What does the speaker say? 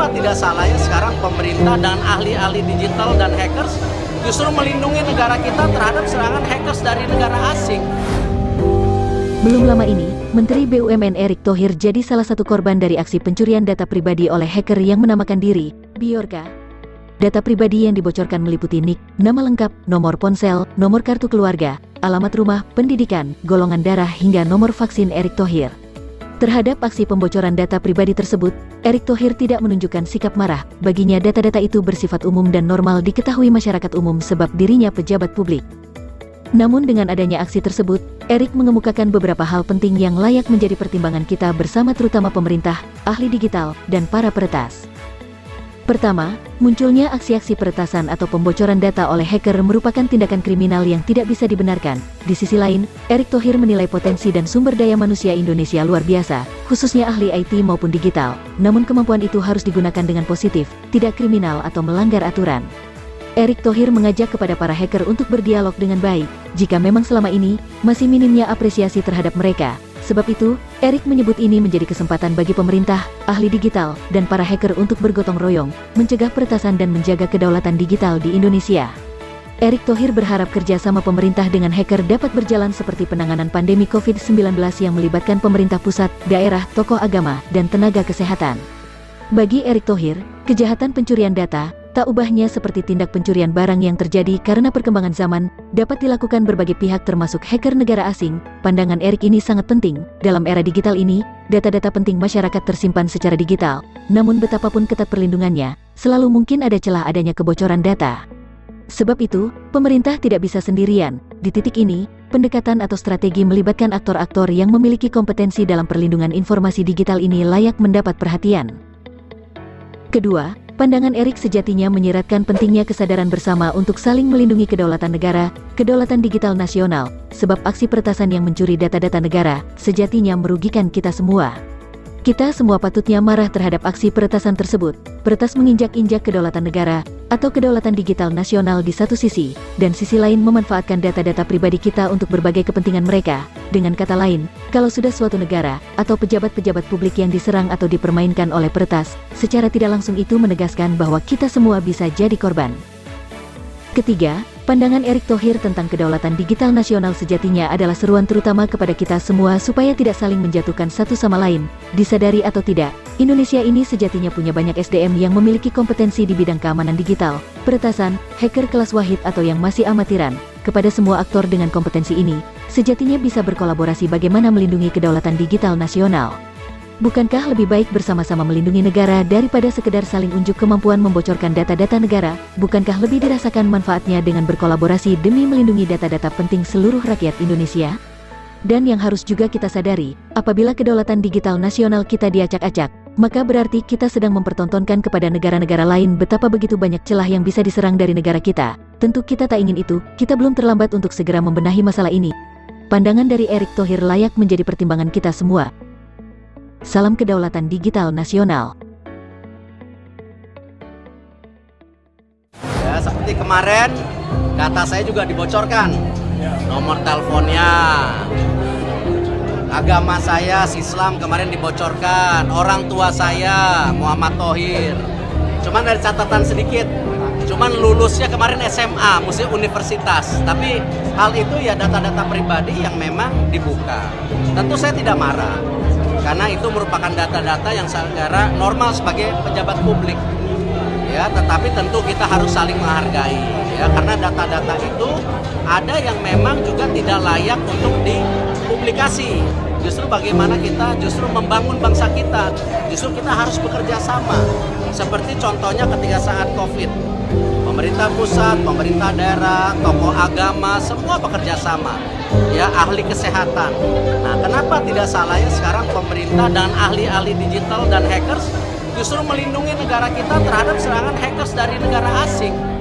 kenapa tidak salahnya sekarang pemerintah dan ahli-ahli digital dan hackers justru melindungi negara kita terhadap serangan hackers dari negara asing. Belum lama ini, Menteri BUMN Erick Thohir jadi salah satu korban dari aksi pencurian data pribadi oleh hacker yang menamakan diri Bjorka. Data pribadi yang dibocorkan meliputi nik, nama lengkap, nomor ponsel, nomor kartu keluarga, alamat rumah, pendidikan, golongan darah hingga nomor vaksin Erick Thohir. Terhadap aksi pembocoran data pribadi tersebut, Erick Thohir tidak menunjukkan sikap marah. Baginya data-data itu bersifat umum dan normal diketahui masyarakat umum sebab dirinya pejabat publik. Namun dengan adanya aksi tersebut, Erick mengemukakan beberapa hal penting yang layak menjadi pertimbangan kita bersama terutama pemerintah, ahli digital, dan para peretas. Pertama, munculnya aksi-aksi peretasan atau pembocoran data oleh hacker merupakan tindakan kriminal yang tidak bisa dibenarkan. Di sisi lain, Erick Thohir menilai potensi dan sumber daya manusia Indonesia luar biasa, khususnya ahli IT maupun digital. Namun kemampuan itu harus digunakan dengan positif, tidak kriminal atau melanggar aturan. Erick Thohir mengajak kepada para hacker untuk berdialog dengan baik, jika memang selama ini masih minimnya apresiasi terhadap mereka. Sebab itu, Erick menyebut ini menjadi kesempatan bagi pemerintah, ahli digital, dan para hacker untuk bergotong royong, mencegah peretasan dan menjaga kedaulatan digital di Indonesia. Erick Thohir berharap kerjasama pemerintah dengan hacker dapat berjalan seperti penanganan pandemi COVID-19 yang melibatkan pemerintah pusat, daerah, tokoh agama, dan tenaga kesehatan. Bagi Erick Thohir, kejahatan pencurian data tak ubahnya seperti tindak pencurian barang yang terjadi karena perkembangan zaman, dapat dilakukan berbagai pihak termasuk hacker negara asing. Pandangan Erick ini sangat penting. Dalam era digital ini, data-data penting masyarakat tersimpan secara digital. Namun betapapun ketat perlindungannya, selalu mungkin ada celah adanya kebocoran data. Sebab itu, pemerintah tidak bisa sendirian. Di titik ini, pendekatan atau strategi melibatkan aktor-aktor yang memiliki kompetensi dalam perlindungan informasi digital ini layak mendapat perhatian. Kedua, pandangan Erick sejatinya menyiratkan pentingnya kesadaran bersama untuk saling melindungi kedaulatan negara, kedaulatan digital nasional, sebab aksi peretasan yang mencuri data-data negara, sejatinya merugikan kita semua. Kita semua patutnya marah terhadap aksi peretasan tersebut. Peretas menginjak-injak kedaulatan negara, atau kedaulatan digital nasional di satu sisi, dan sisi lain memanfaatkan data-data pribadi kita untuk berbagai kepentingan mereka. Dengan kata lain, kalau sudah suatu negara, atau pejabat-pejabat publik yang diserang atau dipermainkan oleh peretas, secara tidak langsung itu menegaskan bahwa kita semua bisa jadi korban. Ketiga, pandangan Erick Thohir tentang kedaulatan digital nasional sejatinya adalah seruan terutama kepada kita semua supaya tidak saling menjatuhkan satu sama lain. Disadari atau tidak, Indonesia ini sejatinya punya banyak SDM yang memiliki kompetensi di bidang keamanan digital, peretasan, hacker kelas wahid atau yang masih amatiran. Kepada semua aktor dengan kompetensi ini, sejatinya bisa berkolaborasi bagaimana melindungi kedaulatan digital nasional. Bukankah lebih baik bersama-sama melindungi negara daripada sekedar saling unjuk kemampuan membocorkan data-data negara? Bukankah lebih dirasakan manfaatnya dengan berkolaborasi demi melindungi data-data penting seluruh rakyat Indonesia? Dan yang harus juga kita sadari, apabila kedaulatan digital nasional kita diacak-acak, maka berarti kita sedang mempertontonkan kepada negara-negara lain betapa begitu banyak celah yang bisa diserang dari negara kita. Tentu kita tak ingin itu, kita belum terlambat untuk segera membenahi masalah ini. Pandangan dari Erick Thohir layak menjadi pertimbangan kita semua. Salam kedaulatan digital nasional. Ya, seperti kemarin, data saya juga dibocorkan. Nomor teleponnya, agama saya Islam kemarin dibocorkan, orang tua saya Muhammad Thohir. Cuman dari catatan sedikit, cuman lulusnya kemarin SMA, mesti universitas. Tapi hal itu ya data-data pribadi yang memang dibuka. Tentu saya tidak marah, karena itu merupakan data-data yang secara normal sebagai pejabat publik. Ya, tetapi tentu kita harus saling menghargai, ya, karena data-data itu ada yang memang juga tidak layak untuk dipublikasi. Justru bagaimana kita justru membangun bangsa kita, justru kita harus bekerja sama. Seperti contohnya ketika saat COVID, pemerintah pusat, pemerintah daerah, tokoh agama, semua bekerja sama. Ya, ahli kesehatan. Nah, kenapa tidak salahnya sekarang pemerintah dan ahli-ahli digital dan hackers justru melindungi negara kita terhadap serangan hackers dari negara asing?